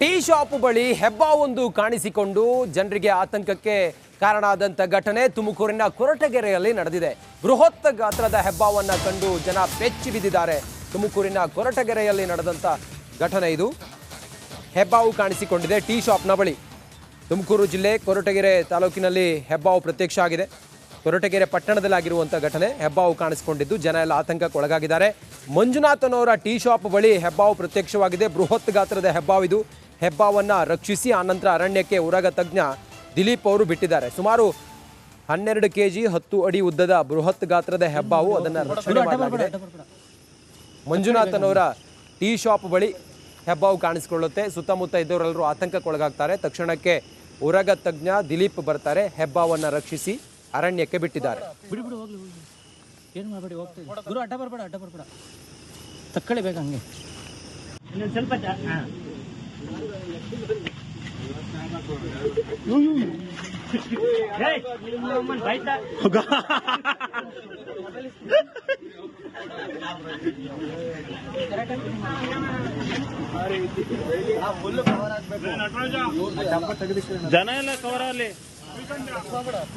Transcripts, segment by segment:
Tea shop ಬಳಿ ಹೆಬ್ಬಾವೊಂದು ಕಾಣಿಸಿಕೊಂಡು ಜನರಿಗೆ ಆತಂಕಕ್ಕೆ ಕಾರಣ ಆದಂತ ಘಟನೆ ತುಮಕೂರಿನ ಕೊರಟಗೆರೆಯಲ್ಲಿ ನಡೆದಿದೆ. ಬೃಹತ್ ಗಾತ್ರದ ಹೆಬ್ಬಾವನ್ನ ಕಂಡು ಜನ ಬೆಚ್ಚಿ ಬಿದ್ದಿದ್ದಾರೆ. ತುಮಕೂರಿನ ಕೊರಟಗೆರೆಯಲ್ಲಿ ನಡೆದಂತ ಘಟನೆ ಇದು. ಹೆಬ್ಬಾವು ಕಾಣಿಸಿಕೊಂಡಿದೆ ಟೀ ಶಾಪ್ನ ಬಳಿ. ತುಮಕೂರು ಜಿಲ್ಲೆ ಕೊರಟಗೆರೆ ತಾಲೂಕಿನಲ್ಲಿ ಹೆಬ್ಬಾವು ಪ್ರತ್ಯಕ್ಷ ಆಗಿದೆ. ಕೊರಟಗೆರೆ ಪಟ್ಟಣದಲ್ಲಾಗಿರುವಂಥ ಘಟನೆ. ಹೆಬ್ಬಾವು ಕಾಣಿಸಿಕೊಂಡಿದ್ದು ಜನ ಎಲ್ಲ ಆತಂಕಕ್ಕೆ ಒಳಗಾಗಿದ್ದಾರೆ. ಮಂಜುನಾಥನವರ ಟೀ ಶಾಪ್ ಬಳಿ ಹೆಬ್ಬಾವು ಪ್ರತ್ಯಕ್ಷವಾಗಿದೆ. ಬೃಹತ್ ಗಾತ್ರದ ಹೆಬ್ಬಾವಿದು. ಹೆಬ್ಬಾವನ್ನ ರಕ್ಷಿಸಿ ಆನಂತರ ಅರಣ್ಯಕ್ಕೆ ಉರಗ ತಜ್ಞ ದಿಲೀಪ್ ಅವರು ಬಿಟ್ಟಿದ್ದಾರೆ. ಸುಮಾರು 12 kg 10 ಅಡಿ ಉದ್ದದ ಬೃಹತ್ ಗಾತ್ರದ ಹೆಬ್ಬಾವು, ಅದನ್ನು ರಕ್ಷಣೆ ಮಾಡಲಾಗಿದೆ. ಮಂಜುನಾಥನವರ ಟೀ ಶಾಪ್ ಬಳಿ ಹೆಬ್ಬಾವು ಕಾಣಿಸಿಕೊಳ್ಳುತ್ತೆ. ಸುತ್ತಮುತ್ತ ಇದ್ದವರೆಲ್ಲರೂ ಆತಂಕಕ್ಕೊಳಗಾಗ್ತಾರೆ. ತಕ್ಷಣಕ್ಕೆ ಉರಗ ತಜ್ಞ ದಿಲೀಪ್ ಬರ್ತಾರೆ. ಹೆಬ್ಬಾವನ್ನ ರಕ್ಷಿಸಿ ಅರಣ್ಯಕ್ಕೆ ಬಿಟ್ಟಿದ್ದಾರೆ. ಏನು ಮಾಡಬೇಡಿ, ಹೋಗ್ತೀವಿ ಗುರು. ಅಡ್ಡ ಬರ್ಬೇಡ ತಕ್ಕಳಿ ಬೇಗ ಹಂಗೆ ಸ್ವಲ್ಪ ಜನ ಎಲ್ಲ ಕವರ್ ಅಲ್ಲಿ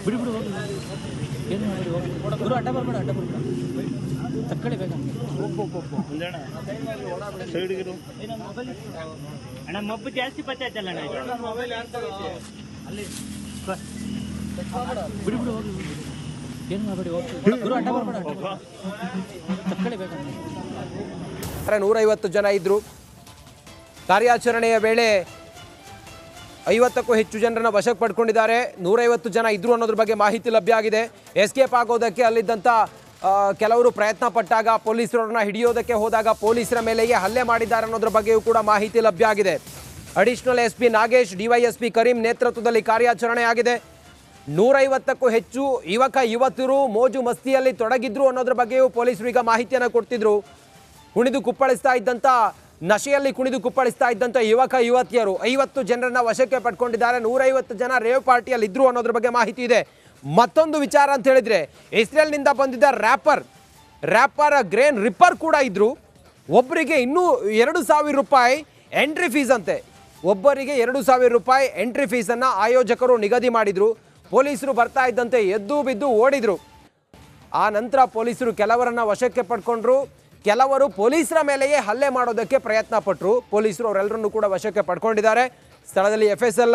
ಬಿಡಿ ಹೋಗಿ. ಏನು ಮಾಡಿ ಗುರು. ಅಡ್ಡ ಬರ್ಬೇಡ ತಕ್ಕಳಿ ಬೇಗ ಸೈಡ್ಗಿರು. ಅಣ್ಣ ಮಬ್ಬು ಜಾಸ್ತಿ ಪತ್ತಾಯ್ತಲ್ಲ ಅಣ್ಣ. ಬಿಡಿ ಹೋಗಿ. ಏನು ಮಾಡಬೇಡಿ, ಹೋಗ್ತೀವಿ ಗುರು. ಅಡ್ಡ ಬರ್ಬೇಡ ತಕ್ಕಳಿ ಬೇಗ. 150 ಜನ ಇದ್ರು. ಕಾರ್ಯಾಚರಣೆಯ ವೇಳೆ 50ಕ್ಕೂ ಹೆಚ್ಚು ಜನರನ್ನ ವಶಕ್ಕೆ ಪಡ್ಕೊಂಡಿದ್ದಾರೆ. 150 ಜನ ಇದ್ರು ಅನ್ನೋದ್ರ ಬಗ್ಗೆ ಮಾಹಿತಿ ಲಭ್ಯ ಆಗಿದೆ. ಎಸ್ಕೇಪ್ ಆಗೋದಕ್ಕೆ ಅಲ್ಲಿದ್ದಂಥ ಕೆಲವರು ಪ್ರಯತ್ನ ಪಟ್ಟಾಗ ಪೊಲೀಸರನ್ನ ಹಿಡಿಯೋದಕ್ಕೆ ಹೋದಾಗ ಪೊಲೀಸರ ಮೇಲೆಯೇ ಹಲ್ಲೆ ಮಾಡಿದ್ದಾರೆ ಅನ್ನೋದ್ರ ಬಗ್ಗೆಯೂ ಕೂಡ ಮಾಹಿತಿ ಲಭ್ಯ ಆಗಿದೆ. Additional SP Nagesh, DYSP Karim ನೇತೃತ್ವದಲ್ಲಿ ಕಾರ್ಯಾಚರಣೆ ಆಗಿದೆ. 150ಕ್ಕೂ ಹೆಚ್ಚು ಯುವತಿಯರು ಮೋಜು ಮಸ್ತಿಯಲ್ಲಿ ತೊಡಗಿದ್ರು ಅನ್ನೋದ್ರ ಬಗ್ಗೆಯೂ ಪೊಲೀಸರು ಈಗ ಮಾಹಿತಿಯನ್ನು ಕೊಡ್ತಿದ್ರು. ನಶೆಯಲ್ಲಿ ಕುಣಿದು ಕುಪ್ಪಳಿಸ್ತಾ ಇದ್ದಂಥ ಯುವತಿಯರು 50 ಜನರನ್ನ ವಶಕ್ಕೆ ಪಡ್ಕೊಂಡಿದ್ದಾರೆ. 150 ಜನ ರೇವ್ ಪಾರ್ಟಿಯಲ್ಲಿ ಇದ್ರು ಅನ್ನೋದ್ರ ಬಗ್ಗೆ ಮಾಹಿತಿ ಇದೆ. ಮತ್ತೊಂದು ವಿಚಾರ ಅಂತ ಹೇಳಿದ್ರೆ, ಇಸ್ರೇಲ್ನಿಂದ ಬಂದಿದ್ದ ರ್ಯಾಪರ್ ಗ್ರೇನ್ ರಿಪ್ಪರ್ ಕೂಡ ಇದ್ರು. ಒಬ್ಬರಿಗೆ ಇನ್ನೂ 2,000 ರೂಪಾಯಿ ಎಂಟ್ರಿ ಫೀಸ್ ಅಂತೆ. ಒಬ್ಬರಿಗೆ 2,000 ರೂಪಾಯಿ ಎಂಟ್ರಿ ಫೀಸನ್ನು ಆಯೋಜಕರು ನಿಗದಿ ಮಾಡಿದ್ರು. ಪೊಲೀಸರು ಬರ್ತಾ ಇದ್ದಂತೆ ಎದ್ದು ಬಿದ್ದು ಓಡಿದ್ರು. ಆ ನಂತರ ಪೊಲೀಸರು ಕೆಲವರನ್ನ ವಶಕ್ಕೆ ಪಡ್ಕೊಂಡ್ರು. ಕೆಲವರು ಪೊಲೀಸರ ಮೇಲೆಯೇ ಹಲ್ಲೆ ಮಾಡೋದಕ್ಕೆ ಪ್ರಯತ್ನ ಪಟ್ಟರು. ಪೊಲೀಸರು ಅವರೆಲ್ಲರನ್ನೂ ಕೂಡ ವಶಕ್ಕೆ ಪಡ್ಕೊಂಡಿದ್ದಾರೆ. ಸ್ಥಳದಲ್ಲಿ FSL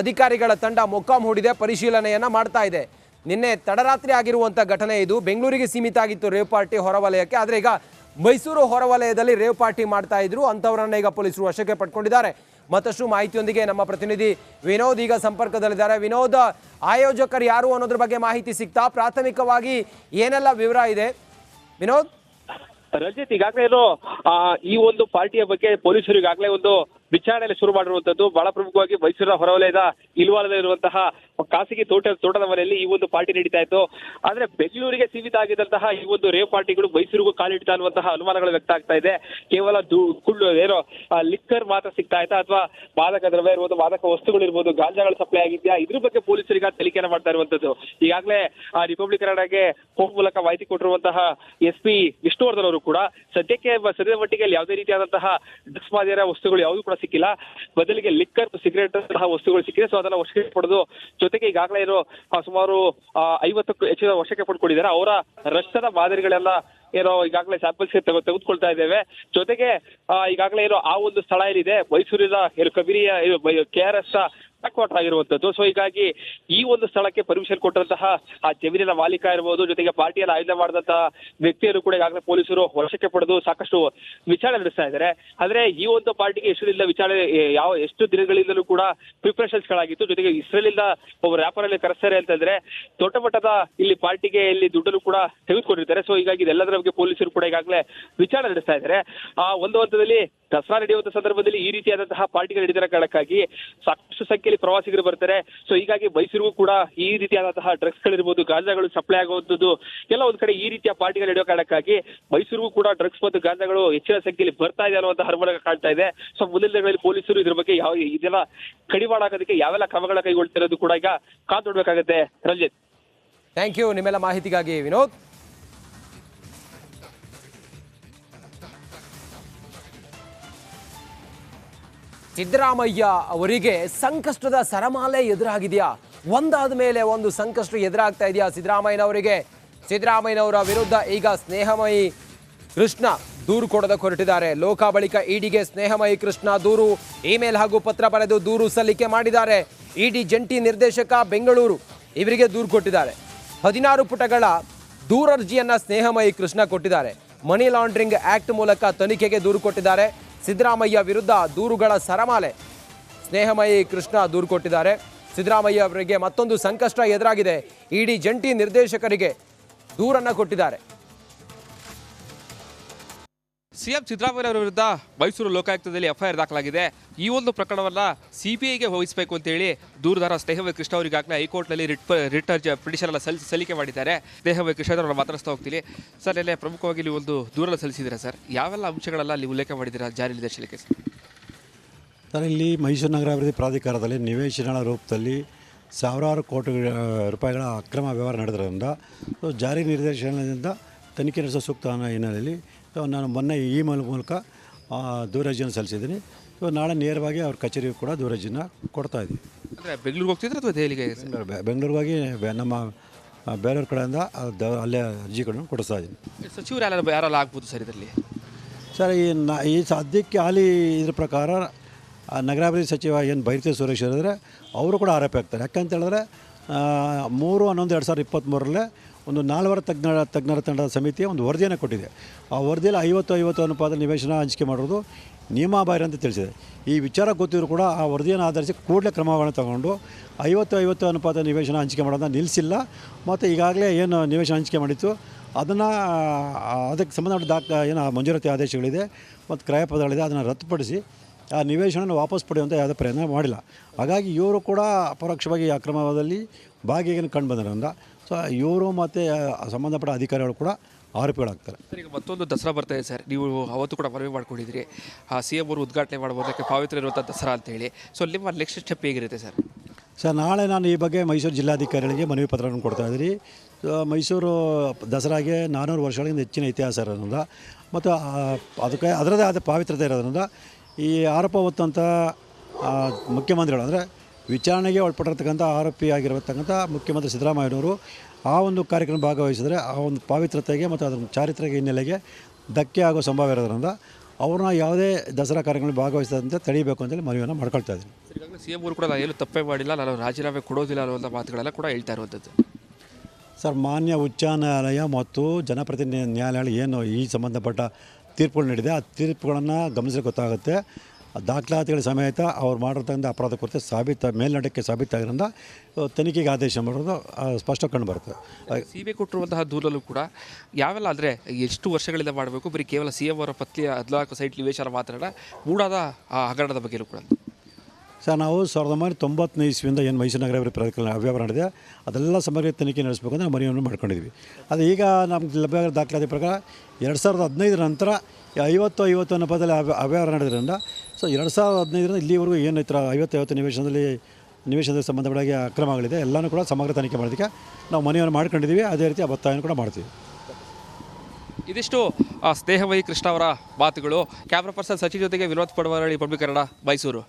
ಅಧಿಕಾರಿಗಳ ತಂಡ ಮೊಕ್ಕಾಂ ಹೂಡಿದೆ, ಪರಿಶೀಲನೆಯನ್ನು ಮಾಡ್ತಾ ಇದೆ. ನಿನ್ನೆ ತಡರಾತ್ರಿ ಆಗಿರುವಂಥ ಘಟನೆ ಇದು. ಬೆಂಗಳೂರಿಗೆ ಸೀಮಿತ ಆಗಿತ್ತು ರೇವ್ ಪಾರ್ಟಿ ಹೊರವಲಯಕ್ಕೆ. ಆದರೆ ಈಗ ಮೈಸೂರು ಹೊರವಲಯದಲ್ಲಿ ರೇವ್ ಪಾರ್ಟಿ ಮಾಡ್ತಾ ಇದ್ರು. ಅಂಥವರನ್ನ ಈಗ ಪೊಲೀಸರು ವಶಕ್ಕೆ ಪಡ್ಕೊಂಡಿದ್ದಾರೆ. ಮತ್ತಷ್ಟು ಮಾಹಿತಿಯೊಂದಿಗೆ ನಮ್ಮ ಪ್ರತಿನಿಧಿ ವಿನೋದ್ ಈಗ ಸಂಪರ್ಕದಲ್ಲಿದ್ದಾರೆ. ವಿನೋದ್, ಆಯೋಜಕರು ಯಾರು ಅನ್ನೋದ್ರ ಬಗ್ಗೆ ಮಾಹಿತಿ ಸಿಗ್ತಾ? ಪ್ರಾಥಮಿಕವಾಗಿ ಏನೆಲ್ಲ ವಿವರ ಇದೆ ವಿನೋದ್? ರಂಜಿತ್, ಈಗಾಗಲೇ ಈ ಒಂದು ಪಾರ್ಟಿಯ ಬಗ್ಗೆ ಪೊಲೀಸರು ಈಗಾಗಲೇ ಒಂದು ವಿಚಾರಣೆ ಶುರು ಮಾಡಿರುವಂತದ್ದು. ಬಹಳ ಪ್ರಮುಖವಾಗಿ ಮೈಸೂರಿನ ಹೊರವಲಯದ ಇರುವಂತಹ ಖಾಸಗಿ ತೋಟದ ಮನೆಯಲ್ಲಿ ಈ ಒಂದು ಪಾರ್ಟಿ ನಡೀತಾ ಇತ್ತು. ಆದ್ರೆ ಬೆಂಗಳೂರಿಗೆ ಸೀಮಿತ ಆಗಿದ್ದಂತಹ ಈ ಒಂದು ರೇವ್ ಪಾರ್ಟಿಗಳು ಮೈಸೂರಿಗೂ ಕಾಲಿಡ್ತಾ ಅನ್ನುವಂತಹ ಅನುಮಾನಗಳು ವ್ಯಕ್ತ ಆಗ್ತಾ ಇದೆ. ಕೇವಲ ಲಿಕ್ಕರ್ ಮಾತ್ರ ಸಿಗ್ತಾ ಇತ್ತಾ, ಅಥವಾ ಮಾದಕ ದ್ರವ್ಯ ಇರ್ಬೋದು, ಮಾದಕ ವಸ್ತುಗಳು ಇರ್ಬೋದು, ಗಾಂಜಾಗಳು ಸಪ್ಲೈ ಆಗಿದ್ಯಾ, ಇದ್ರ ಬಗ್ಗೆ ಪೊಲೀಸರಿಗೆ ತನಿಖೆಯನ್ನು ಮಾಡ್ತಾ ಇರುವಂತದ್ದು. ಈಗಾಗಲೇ ರಿಪಬ್ಲಿಕ್ ಕನ್ನಡಗೆ ಫೋನ್ ಮೂಲಕ ಮಾಹಿತಿ ಕೊಟ್ಟಿರುವಂತಹ SP ವಿಷ್ಣುವರ್ಧನ್ ಅವರು ಕೂಡ ಸದ್ಯದ ಮಟ್ಟಿಗೆ ಯಾವುದೇ ರೀತಿಯಾದಂತಹ ಡ್ರಗ್ಸ್ ಮಾದರಿಯ ವಸ್ತುಗಳು ಯಾವುದೂ ಕೂಡ ಸಿಕ್ಕಿಲ್ಲ. ಬದಲಿಗೆ ಲಿಕ್ಕರ್, ಸಿಗರೇಟ್ ವಸ್ತುಗಳು ಸಿಕ್ಕಿದೆ. ಸೊ ಅದನ್ನ ವಶಕ್ಕೆ ಪಡೆದು ಜೊತೆಗೆ ಈಗಾಗಲೇ ಸುಮಾರು 50ಕ್ಕೂ ಹೆಚ್ಚಿನ ವಶಕ್ಕೆ ಪಡ್ಕೊಂಡಿದ್ದಾರೆ. ಅವರ ರಕ್ತದ ಮಾದರಿಗಳೆಲ್ಲ ಈಗಾಗಲೇ ಸ್ಯಾಂಪಲ್ಸ್ ತೆಗೆದುಕೊಳ್ತಾ ಇದ್ದೇವೆ. ಜೊತೆಗೆ ಈಗಾಗಲೇ ಆ ಒಂದು ಸ್ಥಳ ಏನಿದೆ ಮೈಸೂರಿನ ಕಬಿರಿಯ KRS ಬ್ಯಾಕ್ ವಾಟರ್ ಆಗಿರುವಂತದ್ದು. ಸೊ ಹೀಗಾಗಿ ಈ ಒಂದು ಸ್ಥಳಕ್ಕೆ ಪರ್ಮಿಷನ್ ಕೊಟ್ಟಂತಹ ಆ ಜಮೀನಿನ ಮಾಲೀಕ ಇರಬಹುದು, ಜೊತೆಗೆ ಪಾರ್ಟಿಯನ್ನು ಆಯೋಜನೆ ಮಾಡಿದಂತಹ ವ್ಯಕ್ತಿಯನ್ನು ಕೂಡ ಈಗಾಗಲೇ ಪೊಲೀಸರು ವಶಕ್ಕೆ ಪಡೆದು ಸಾಕಷ್ಟು ವಿಚಾರಣೆ ನಡೆಸ್ತಾ ಇದ್ದಾರೆ. ಆದ್ರೆ ಈ ಒಂದು ಪಾರ್ಟಿಗೆ ಇಷ್ಟರಿಂದ ವಿಚಾರಣೆ ಎಷ್ಟು ದಿನಗಳಿಂದಲೂ ಕೂಡ ಪ್ರಿಪರೇಷನ್ಸ್ ಗಳಾಗಿತ್ತು. ಜೊತೆಗೆ ಇಸ್ರೇಲಿಂದ ಒಬ್ಬ ರ್ಯಾಪರ್ ಅಲ್ಲಿ ಕರೆಸ್ತಾರೆ ಅಂತಂದ್ರೆ ದೊಡ್ಡ ಮಟ್ಟದ ಇಲ್ಲಿ ಪಾರ್ಟಿಗೆ ಇಲ್ಲಿ ದುಡ್ಡನ್ನು ಕೂಡ ತೆಗೆದುಕೊಂಡಿರ್ತಾರೆ. ಸೊ ಹೀಗಾಗಿ ಇದೆಲ್ಲದರ ಬಗ್ಗೆ ಪೊಲೀಸರು ಕೂಡ ಈಗಾಗಲೇ ವಿಚಾರಣೆ ನಡೆಸ್ತಾ ಇದ್ದಾರೆ. ಒಂದು ಹಂತದಲ್ಲಿ ದಸರಾ ನಡೆಯುವಂತಹ ಸಂದರ್ಭದಲ್ಲಿ ಈ ರೀತಿಯಾದಂತಹ ಪಾರ್ಟಿಗಳು ನಡೀತಿರೋ ಕಾರಣಕ್ಕಾಗಿ ಸಾಕಷ್ಟು ಸಂಖ್ಯೆಯಲ್ಲಿ ಪ್ರವಾಸಿಗರು ಬರ್ತಾರೆ. ಸೊ ಹೀಗಾಗಿ ಮೈಸೂರಿಗೂ ಕೂಡ ಈ ರೀತಿಯಾದಂತಹ ಡ್ರಗ್ಸ್ ಗಳಿರ್ಬೋದು, ಗಾಂಜಾಗಳು ಸಪ್ಲೈ ಆಗುವಂಥದ್ದು ಎಲ್ಲ ಒಂದ್ ಕಡೆ ಈ ರೀತಿಯ ಪಾರ್ಟಿಗಳು ನಡೆಯೋ ಕಾರಣಕ್ಕಾಗಿ ಮೈಸೂರಿಗೂ ಕೂಡ ಡ್ರಗ್ಸ್ ಮತ್ತು ಗಾಂಜಾಗಳು ಹೆಚ್ಚಿನ ಸಂಖ್ಯೆಯಲ್ಲಿ ಬರ್ತಾ ಇದೆ ಅನ್ನುವಂತಹ ಅನುಮಾನ ಕಾಣ್ತಾ ಇದೆ. ಸೊ ಮುಂದಿನ ದಿನಗಳಲ್ಲಿ ಪೊಲೀಸರು ಇದ್ರ ಬಗ್ಗೆ ಇದೆಲ್ಲ ಕಡಿವಾಣ ಆಗೋದಕ್ಕೆ ಯಾವೆಲ್ಲ ಕ್ರಮಗಳ ಕೈಗೊಳ್ತಿರೋದು ಕೂಡ ಈಗ ಕಾದು ನೋಡ್ಬೇಕಾಗುತ್ತೆ. ರಂಜಿತ್, ಥ್ಯಾಂಕ್ ಯು ನಿಮ್ಮೆಲ್ಲ ಮಾಹಿತಿಗಾಗಿ ವಿನೋದ್. ಸಿದ್ದರಾಮಯ್ಯ ಅವರಿಗೆ ಸಂಕಷ್ಟದ ಸರಮಾಲೆ ಎದುರಾಗಿದೆಯಾ? ಒಂದಾದ ಮೇಲೆ ಒಂದು ಸಂಕಷ್ಟ ಎದುರಾಗ್ತಾ ಇದೆಯಾ ಸಿದ್ದರಾಮಯ್ಯನವರಿಗೆ? ಸಿದ್ದರಾಮಯ್ಯನವರ ವಿರುದ್ಧ ಈಗ ಸ್ನೇಹಮಯಿ ಕೃಷ್ಣ ದೂರು ಕೊಡೋದಕ್ಕೆ ಹೊರಟಿದ್ದಾರೆ. ಲೋಕ ಬಳಿಕ ಇಡಿಗೆ ಸ್ನೇಹಮಯಿ ಕೃಷ್ಣ ದೂರು, ಇಮೇಲ್ ಹಾಗೂ ಪತ್ರ ಬರೆದು ದೂರು ಸಲ್ಲಿಕೆ ಮಾಡಿದ್ದಾರೆ. ಇಡಿ ಜಂಟಿ ನಿರ್ದೇಶಕ ಬೆಂಗಳೂರು ಇವರಿಗೆ ದೂರು ಕೊಟ್ಟಿದ್ದಾರೆ. 16 ಪುಟಗಳ ದೂರರ್ಜಿಯನ್ನ ಸ್ನೇಹಮಯಿ ಕೃಷ್ಣ ಕೊಟ್ಟಿದ್ದಾರೆ. ಮನಿ ಲಾಂಡ್ರಿಂಗ್ ಆಕ್ಟ್ ಮೂಲಕ ತನಿಖೆಗೆ ದೂರು ಕೊಟ್ಟಿದ್ದಾರೆ. ಸಿದ್ದರಾಮಯ್ಯ ವಿರುದ್ಧ ದೂರುಗಳ ಸರಮಾಲೆ. ಸ್ನೇಹಮಯಿ ಕೃಷ್ಣ ದೂರು ಕೊಟ್ಟಿದ್ದಾರೆ. ಸಿದ್ದರಾಮಯ್ಯ ಅವರಿಗೆ ಮತ್ತೊಂದು ಸಂಕಷ್ಟ ಎದುರಾಗಿದೆ. ಇಡಿ ಜಂಟಿ ನಿರ್ದೇಶಕರಿಗೆ ದೂರನ್ನ ಕೊಟ್ಟಿದ್ದಾರೆ. ಸಿಎಂ ಸಿದ್ದರಾಮಯ್ಯ ಅವರ ವಿರುದ್ಧ ಮೈಸೂರು ಲೋಕಾಯುಕ್ತದಲ್ಲಿ ಎಫ್ಐಆರ್ ದಾಖಲಾಗಿದೆ. ಈ ಒಂದು ಪ್ರಕರಣವನ್ನು ಸಿಬಿಐಗೆ ವಹಿಸಬೇಕು ಅಂತೇಳಿ ದೂರುದಾರ ಸ್ನೇಹಮಯಿ ಕೃಷ್ಣ ಅವರಿಗೆ ಆಗಲೇ ಹೈಕೋರ್ಟ್ನಲ್ಲಿ ರಿಟ್ ಪಿಟಿಷನ್ ಎಲ್ಲ ಸಲ್ಲಿಕೆ ಮಾಡಿದ್ದಾರೆ. ಸ್ನೇಹಮಯಿ ಕೃಷ್ಣ ಅವರನ್ನು ಮಾತಾಡಿಸ್ತಾ ಹೋಗ್ತೀನಿ. ಸರ್, ನಿನ್ನೆ ಪ್ರಮುಖವಾಗಿ ನೀವು ಒಂದು ದೂರನ್ನು ಸಲ್ಲಿಸಿದ್ದೀರಾ ಸರ್. ಯಾವೆಲ್ಲ ಅಂಶಗಳೆಲ್ಲ ಅಲ್ಲಿ ಉಲ್ಲೇಖ ಮಾಡಿದ್ದೀರಾ ಜಾರಿ ನಿರ್ದೇಶನಕ್ಕೆ? ಸರ್, ಇಲ್ಲಿ ಮೈಸೂರು ನಗರಾಭಿವೃದ್ಧಿ ಪ್ರಾಧಿಕಾರದಲ್ಲಿ ನಿವೇಶನಗಳ ರೂಪದಲ್ಲಿ ಸಾವಿರಾರು ಕೋಟಿ ರೂಪಾಯಿಗಳ ಅಕ್ರಮ ವ್ಯವಹಾರ ನಡೆದಿರೋದ್ರಿಂದ ಜಾರಿ ನಿರ್ದೇಶನದಿಂದ ತನಿಖೆ ನಡೆಸೋ ಸೂಕ್ತ ಅನ್ನೋ ಹಿನ್ನೆಲೆಯಲ್ಲಿ ನಾನು ಮೊನ್ನೆ ಇಮೇಲ್ ಮೂಲಕ ದೂರರ್ಜಿಯನ್ನು ಸಲ್ಲಿಸಿದ್ದೀನಿ. ನಾಳೆ ನೇರವಾಗಿ ಅವ್ರ ಕಚೇರಿಗೂ ಕೂಡ ದೂರರ್ಜಿನ ಕೊಡ್ತಾ ಇದ್ದೀವಿ. ಅಂದರೆ ಬೆಂಗಳೂರಿಗೆ ಹೋಗ್ತಿದ್ರೆ ಅಥವಾ ದೆಹಲಿಗೆ? ಬೆಂಗಳೂರಿಗಾಗಿ ನಮ್ಮ ಬೇರೆಯವ್ರ ಕಡೆಯಿಂದ ಅಲ್ಲೇ ಅರ್ಜಿಗಳನ್ನು ಕೊಡಿಸ್ತಾ ಇದ್ದೀನಿ. ಸಚಿವರು ಯಾರೆಲ್ಲ ಆಗ್ಬೋದು ಸರ್ ಇದರಲ್ಲಿ? ಸರ್, ಈ ಸದ್ಯಕ್ಕೆ ಹಾಲಿ ಇದ್ರ ಪ್ರಕಾರ ನಗರಾಭಿವೃದ್ಧಿ ಸಚಿವ ಏನು ಬೈರತಿ ಸುರೇಶ್ ಹೇಳಿದ್ರೆ ಅವರು ಕೂಡ ಆರೋಪಿ ಆಗ್ತಾರೆ. ಯಾಕಂತ ಹೇಳಿದ್ರೆ 3/11/2023 ಒಂದು 4 ತಜ್ಞರ ತಂಡದ ಸಮಿತಿ ಒಂದು ವರದಿಯನ್ನು ಕೊಟ್ಟಿದೆ. ಆ ವರದಿಯಲ್ಲಿ 50-50 ಅನುಪಾತ ನಿವೇಶನ ಹಂಚಿಕೆ ಮಾಡೋದು ನಿಯಮಾಬಾಹಿರ ಅಂತ ತಿಳಿಸಿದೆ. ಈ ವಿಚಾರ ಗೊತ್ತಿದ್ರು ಕೂಡ ಆ ವರದಿಯನ್ನು ಆಧರಿಸಿ ಕೂಡಲೇ ಕ್ರಮಗಳನ್ನು ತಗೊಂಡು 50-50 ಅನುಪಾತ ನಿವೇಶನ ಹಂಚಿಕೆ ಮಾಡೋದನ್ನ ನಿಲ್ಲಿಸಿಲ್ಲ. ಮತ್ತು ಈಗಾಗಲೇ ಏನು ನಿವೇಶನ ಹಂಚಿಕೆ ಮಾಡಿತ್ತು ಅದನ್ನು ಅದಕ್ಕೆ ಸಂಬಂಧಪಟ್ಟ ಏನು ಮಂಜೂರಾತಿ ಆದೇಶಗಳಿದೆ ಮತ್ತು ಕ್ರಯಪತ್ರಗಳಿದೆ, ಅದನ್ನು ರದ್ದುಪಡಿಸಿ ಆ ನಿವೇಶನ ವಾಪಸ್ ಪಡೆಯುವಂಥ ಯಾವುದೇ ಪ್ರಯತ್ನ ಮಾಡಿಲ್ಲ. ಹಾಗಾಗಿ ಇವರು ಕೂಡ ಅಪರೋಕ್ಷವಾಗಿ ಈ ಅಕ್ರಮದಲ್ಲಿ ಭಾಗಿಯಾಗಿ ಕಂಡು ಬಂದಿರೋದ್ರಿಂದ ಸೊ ಇವರು ಮತ್ತು ಸಂಬಂಧಪಟ್ಟ ಅಧಿಕಾರಿಗಳು ಕೂಡ ಆರೋಪಿಗಳಾಗ್ತಾರೆ. ಸರ್, ಈಗ ಮತ್ತೊಂದು ದಸರಾ ಬರ್ತಾ ಇದೆ ಸರ್. ನೀವು ಅವತ್ತು ಕೂಡ ಮನವಿ ಮಾಡ್ಕೊಂಡಿದ್ದೀರಿ ಸಿಎಂ ಅವರು ಉದ್ಘಾಟನೆ ಮಾಡ್ಬೋದಕ್ಕೆ ಪವಿತ್ರ ಇರುವಂಥ ದಸರಾ ಅಂತೇಳಿ. ಸೊ ನಿಮ್ಮ ನೆಕ್ಸ್ಟ್ ಸ್ಟೆಪ್ ಹೇಗಿರುತ್ತೆ ಸರ್? ಸರ್, ನಾಳೆ ನಾನು ಈ ಬಗ್ಗೆ ಮೈಸೂರು ಜಿಲ್ಲಾಧಿಕಾರಿಗಳಿಗೆ ಮನವಿ ಪತ್ರವನ್ನು ಕೊಡ್ತಾ ಇದ್ದೀನಿ. ಮೈಸೂರು ದಸರಾಗೆ 400 ವರ್ಷಗಳಿಂದ ಹೆಚ್ಚಿನ ಇತಿಹಾಸ ಇರೋದ್ರಿಂದ ಮತ್ತು ಅದಕ್ಕೆ ಅದರದೇ ಆದ ಪಾವಿತ್ರತೆ ಇರೋದ್ರಿಂದ ಈ ಆರೋಪ ಹೊತ್ತಂಥ ಮುಖ್ಯಮಂತ್ರಿಗಳು ಅಂದರೆ ವಿಚಾರಣೆಗೆ ಒಳಪಟ್ಟಿರ್ತಕ್ಕಂಥ ಆರೋಪಿ ಆಗಿರತಕ್ಕಂಥ ಮುಖ್ಯಮಂತ್ರಿ ಸಿದ್ದರಾಮಯ್ಯನವರು ಆ ಒಂದು ಕಾರ್ಯಕ್ರಮ ಭಾಗವಹಿಸಿದರೆ ಆ ಒಂದು ಪಾವಿತ್ರತೆಗೆ ಮತ್ತು ಅದರ ಚಾರಿತ್ರಿಕ ಹಿನ್ನೆಲೆಗೆ ಧಕ್ಕೆ ಆಗೋ ಸಂಭವ ಇರೋದ್ರಿಂದ ಅವ್ರನ್ನ ಯಾವುದೇ ದಸರಾ ಕಾರ್ಯಕ್ರಮದಲ್ಲಿ ಭಾಗವಹಿಸದಂತೆ ತಡೆಯಬೇಕು ಅಂತೇಳಿ ಮನವಿಯನ್ನು ಮಾಡ್ಕೊಳ್ತಾ ಇದ್ದೀನಿ. ಈಗಾಗಲೇ ಸಿಎಂ ಅವರು ಕೂಡ ನಾನು ಏನು ತಪ್ಪೇ ಮಾಡಿಲ್ಲ, ನಾನು ರಾಜೀನಾಮೆ ಕೊಡೋದಿಲ್ಲ ಅನ್ನುವಂಥ ಮಾತುಗಳೆಲ್ಲ ಕೂಡ ಹೇಳ್ತಾ ಇರುವಂಥದ್ದು. ಸರ್, ಮಾನ್ಯ ಉಚ್ಚ ನ್ಯಾಯಾಲಯ ಮತ್ತು ಜನಪ್ರತಿನಿಧಿ ನ್ಯಾಯಾಲಯ ಏನು ಈ ಸಂಬಂಧಪಟ್ಟ ತೀರ್ಪುಗಳು ನೀಡಿದೆ ಆ ತೀರ್ಪುಗಳನ್ನು ಗಮನಿಸಲಿಕ್ಕೆ ಗೊತ್ತಾಗುತ್ತೆ. ದಾಖಲಾತಿಗಳ ಸಮೇತ ಅವ್ರು ಮಾಡಿರ್ತಕ್ಕಂಥ ಅಪರಾಧ ಕುರಿತು ಮೇಲ್ನೋಟಕ್ಕೆ ಸಾಬೀತಾಗಿರೋದ್ರಿಂದ ತನಿಖೆಗೆ ಆದೇಶ ಮಾಡೋದು ಸ್ಪಷ್ಟ ಕಂಡು ಬರುತ್ತೆ. ಸಿಬಿಐ ಕೊಟ್ಟಿರುವಂತಹ ದೂರಲ್ಲೂ ಕೂಡ ಯಾವೆಲ್ಲ ಅಂದರೆ ಎಷ್ಟು ವರ್ಷಗಳಿಂದ ಮಾಡಬೇಕು, ಬರೀ ಕೇವಲ ಸಿಎಂ ಅವರ ಪತ್ನಿಯ 14 ಸೈಟ್ ನಿವೇಶನ ಮಾತ್ರ ಮೂಡಾದ ಆ ಹಗರಣದ ಬಗ್ಗೆಯೂ ಕೂಡ? ಸರ್, ನಾವು 1990 ಇಸ್ವಿಯಿಂದ ಏನು ಮೈಸೂರು ನಗರಾಭಿವೃದ್ಧಿ ಪ್ರಾಧಿಕಾರ ಅವ್ಯವಹಾರ ನಡೆದಿದೆ ಅದೆಲ್ಲ ಸಮಗ್ರ ತನಿಖೆ ನಡೆಸಬೇಕು ಅಂತ ನಾವು ಮನವಿಯನ್ನು ಮಾಡ್ಕೊಂಡಿದ್ವಿ. ಅದು ಈಗ ನಮ್ಗೆ ಲಭ್ಯ ದಾಖಲಾತಿ ಪ್ರಕಾರ 2015 ನಂತರ 50-50 ಅನುಪಾತದಲ್ಲಿ ಅವ್ಯವಹಾರ ನಡೆದ್ರಿಂದ ಸೊ 2015ರಿಂದ ಇಲ್ಲಿವರೆಗೂ ಏನು ಈ ಥರ 50-50 ನಿವೇಶನದಲ್ಲಿ ಸಂಬಂಧಪಟ್ಟಾಗಿ ಅಕ್ರಮಗಳಿದೆ ಎಲ್ಲನೂ ಕೂಡ ಸಮಗ್ರ ತನಿಖೆ ಮಾಡೋದಕ್ಕೆ ನಾವು ಮನವಿಯನ್ನು ಮಾಡ್ಕೊಂಡಿದ್ದೀವಿ. ಅದೇ ರೀತಿ ಆ ಒತ್ತಾಯವನ್ನು ಕೂಡ ಮಾಡ್ತೀವಿ. ಇದಿಷ್ಟು ಸ್ನೇಹಮಯಿ ಕೃಷ್ಣ ಅವರ ಮಾತುಗಳು. ಕ್ಯಾಮ್ರಾ ಪರ್ಸನ್ ಸಚಿನ್ ಜೊತೆಗೆ ವಿನೋದ್ ಪಡವರಳ್ಳಿ, ಪಬ್ಲಿಕ್ ಕನ್ನಡ, ಮೈಸೂರು.